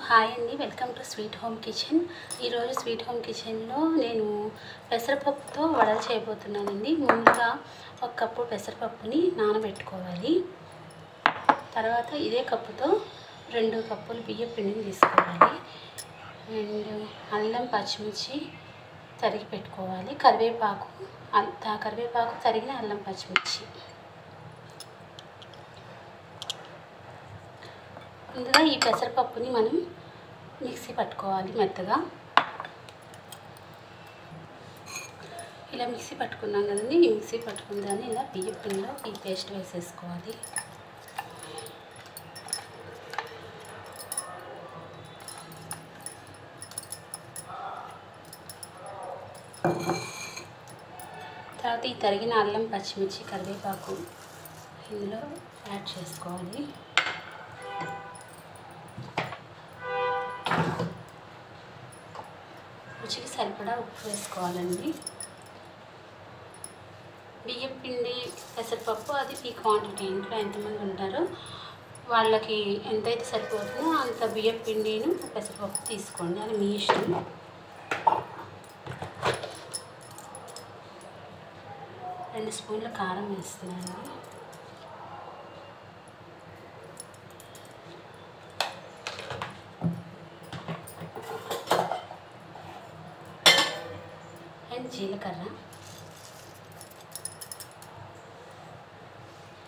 Hi అండి, welcome to sweet home kitchen. ఈరోజు sweet home కిచెన్లో నేను పెసరపప్పుతో వడలు చేయబోతున్నానండి. ముందుగా ఒక కప్పు పెసరపప్పుని నానబెట్టుకోవాలి. తర్వాత ఇదే కప్పుతో 2 కప్పులు బియ్యం పిండిని తీసుకోవాలి. అండ్ అల్లం, పచ్చిమిర్చి తరిగి పెట్టుకోవాలి. కరివేపాకు తరిగిన అల్లం, పచ్చిమిర్చి. ముందుగా ఈ పెసరపప్పుని మనం మిక్సీ పట్టుకోవాలి మెత్తగా. ఇలా మిక్సీ పట్టుకున్నాం కదండి. ఈ మిక్సీ పట్టుకున్న దాన్ని ఇలా బియ్యం పిండిలో ఈ పేస్ట్ వేసేసుకోవాలి. తర్వాత ఈ తరిగిన అల్లం, పచ్చిమిర్చి, కరివేపాకు ఇందులో యాడ్ చేసుకోవాలి. రుచికి సరిపడా ఉప్పు వేసుకోవాలండి. బియ్యం పిండి, పెసరపప్పు అది మీ క్వాంటిటీ. ఇంట్లో ఎంతమంది ఉంటారో వాళ్ళకి ఎంతైతే సరిపోతుందో అంత బియ్యం పిండిను పెసరపప్పు తీసుకోండి, అది మీ ఇష్టం. రెండు స్పూన్ల కారం వేస్తున్నానండి. అండ్ జీలకర్ర.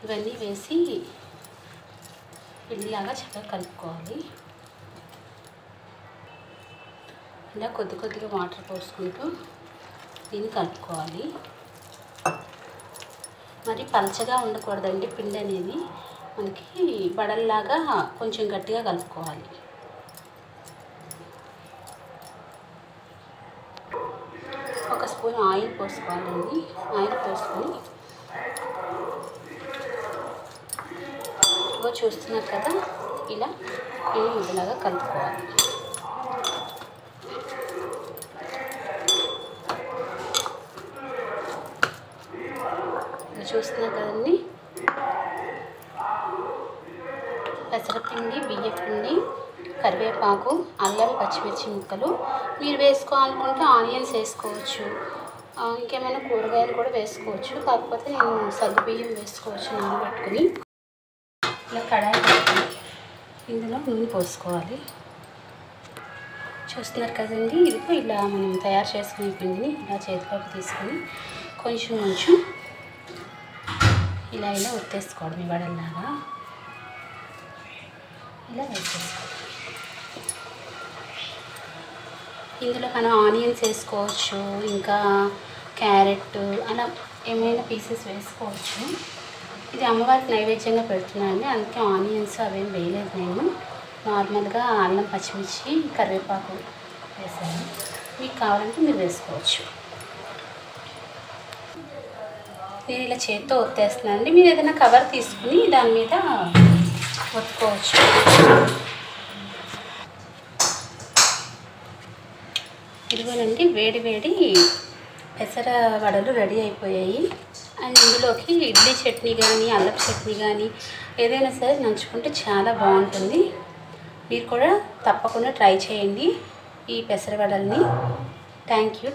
ఇవన్నీ వేసి పిండిలాగా చక్కగా కలుపుకోవాలి. ఇలా కొద్ది కొద్దిగా వాటర్ పోసుకుంటూ దీన్ని కలుపుకోవాలి. మరి పలచగా ఉండకూడదండి పిండి అనేది. మనకి వడల్లాగా కొంచెం గట్టిగా కలుపుకోవాలి. ఒక స్పూన్ ఆయిల్ పోసుకోవాలండి. ఆయిల్ పోసుకొని చూస్తున్నారు కదా, ఇలా పిండి ముద్దలాగా కలుపుకోవాలి. చూస్తున్నారు కదండి, పెసరపిండి, బియ్యపిండి, కరివేపాకు, అల్లం, పచ్చిమిర్చి ముక్కలు. మీరు వేసుకోవాలనుకుంటే ఆనియన్స్ వేసుకోవచ్చు, ఇంకేమైనా కూరగాయలు కూడా వేసుకోవచ్చు. కాకపోతే నేను సగ్గుబియ్యం వేసుకోవచ్చు నానబెట్టుకుని. ఇలా కడాయి పెట్టుకుని ఇందులో నూనె పోసుకోవాలి. చూస్తున్నారు కదండి, ఇదిగో ఇలా మనం తయారు చేసుకునే పిండిని ఇలా చేతిలోకి తీసుకొని కొంచెం ఇలా ఒత్తేసుకోవడం. ఈ వడల్లాగా ఇలా వేసేసుకోవాలి. ఇందులో మనం ఆనియన్స్ వేసుకోవచ్చు, ఇంకా క్యారెట్, అలా ఏమైనా పీసెస్ వేసుకోవచ్చు. ఇది అమ్మవారికి నైవేద్యంగా పెడుతున్నానండి, అందుకే ఆనియన్స్ అవేం వేయలేదు. నేను నార్మల్గా అల్లం, పచ్చిమిర్చి, కరివేపాకు వేసాను. మీకు కావాలంటే మీరు వేసుకోవచ్చు. నేను ఇలా చేత్తో ఒత్తేస్తున్నానండి. మీరు ఏదైనా కవర్ తీసుకుని దాని మీద ఒత్తుకోవచ్చు. ఇదిగోనండి, వేడి వేడి పెసర వడలు రెడీ అయిపోయాయి. అండ్ ఇందులోకి ఇడ్లీ చట్నీ కానీ, అల్లపు చట్నీ కానీ ఏదైనా సరే నంచుకుంటే చాలా బాగుంటుంది. మీరు కూడా తప్పకుండా ట్రై చేయండి ఈ పెసర వడల్ని. Thank you.